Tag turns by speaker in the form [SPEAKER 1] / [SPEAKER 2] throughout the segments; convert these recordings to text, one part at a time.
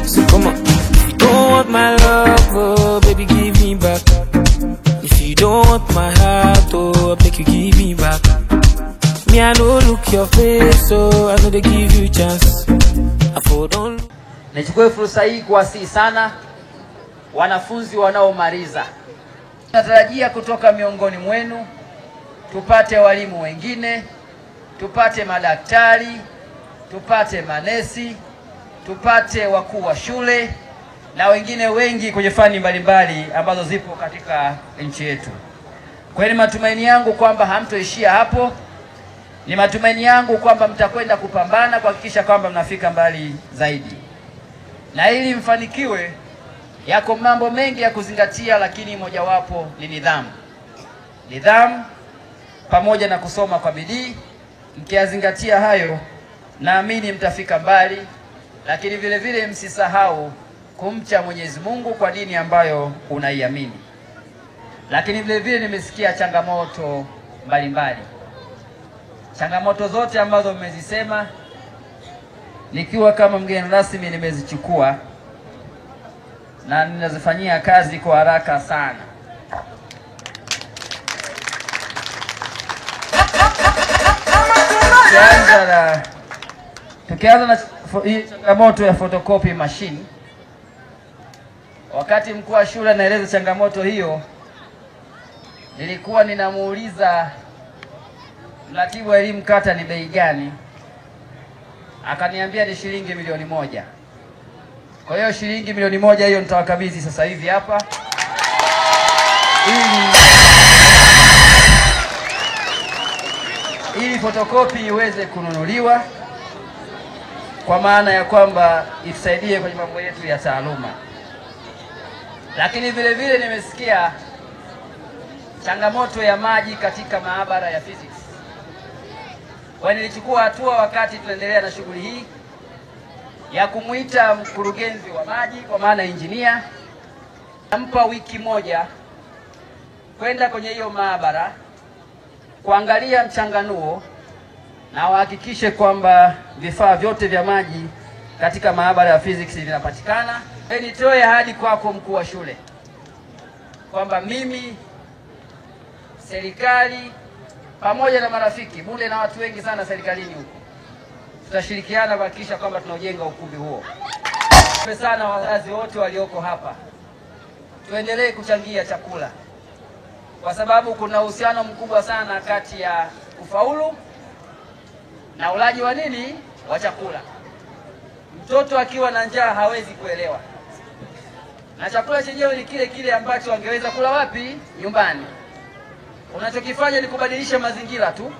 [SPEAKER 1] So come on. If you don't want my love, oh, baby, give me back. If you don't want my heart, oh, I'll make you give me back. Me, I know look your face, so I know they give you chance. I for don't.
[SPEAKER 2] Nichukue fursa hii kuwasihi sana wanafunzi wanaomaliza. Natarajia kutoka miongoni mwenu tupate walimu wengine, tupate madaktari, tupate manesi, tupate wakuu wa shule na wengine wengi kwenye fani mbalimbali ambazo zipo katika nchi yetu. Kwa ni matumaini yangu kwamba hamtoishia hapo. Ni matumaini yangu kwamba mtakwenda kupambana kuhakikisha kwamba mnafika mbali zaidi. Na ili mfanikiwe, yako mambo mengi ya kuzingatia, lakini mojawapo ni nidhamu. Nidhamu pamoja na kusoma kwa bidii. Mkiyazingatia hayo, naamini mtafika mbali, lakini vile vile msisahau kumcha Mwenyezi Mungu kwa dini ambayo unaiamini. Lakini vile vile nimesikia changamoto mbalimbali. Changamoto zote ambazo mmezisema nikiwa kama mgeni rasmi nimezichukua na ninazifanyia kazi kwa haraka sana. Tukianza na changamoto ya photocopy machine. Wakati mkuu wa shule anaeleza changamoto hiyo, nilikuwa ninamuuliza mratibu wa elimu kata ni bei gani. Akaniambia ni shilingi milioni 1. Kwa hiyo shilingi milioni 1 hiyo nitawakabidhi sasa hivi hapa ili fotokopi iweze kununuliwa, kwa maana ya kwamba itusaidie kwenye mambo yetu ya taaluma. Lakini vile vile nimesikia changamoto ya maji katika maabara ya physics. Kwa nilichukua hatua wakati tunaendelea na shughuli hii ya kumuita mkurugenzi wa maji, kwa maana engineer, nampa wiki moja kwenda kwenye hiyo maabara kuangalia mchanganuo na wahakikishe kwamba vifaa vyote vya maji katika maabara ya physics vinapatikana. Nitoe ahadi kwako mkuu wa shule kwamba mimi, serikali pamoja na marafiki bure na watu wengi sana serikalini huko, tutashirikiana kuhakikisha kwamba tunajenga ukumbi huo. Asante sana wazazi wote walioko hapa. Tuendelee kuchangia chakula, kwa sababu kuna uhusiano mkubwa sana kati ya kufaulu na ulaji wa nini? Wa chakula. Mtoto akiwa na njaa hawezi kuelewa, na chakula chenyewe ni kile kile ambacho angeweza kula wapi? Nyumbani. Unachokifanya ni kubadilisha mazingira tu.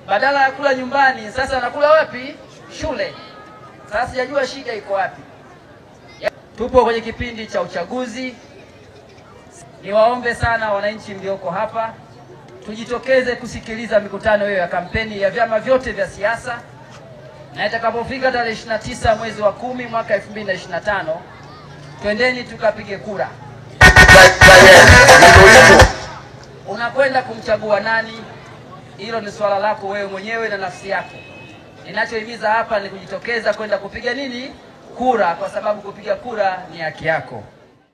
[SPEAKER 2] Badala ya kula nyumbani, sasa anakula wapi? Shule. Sasa sijajua shida iko wapi. Tupo kwenye kipindi cha uchaguzi. Niwaombe sana wananchi mlioko hapa, tujitokeze kusikiliza mikutano hiyo ya kampeni ya vyama vyote vya siasa, na itakapofika tarehe 29 mwezi wa 10 mwaka 2025, twendeni tukapige kura. Unakwenda kumchagua nani? Hilo ni swala lako wewe mwenyewe na nafsi yako. Ninachohimiza hapa ni kujitokeza kwenda kupiga nini? Kura, kwa sababu kupiga kura ni haki yako.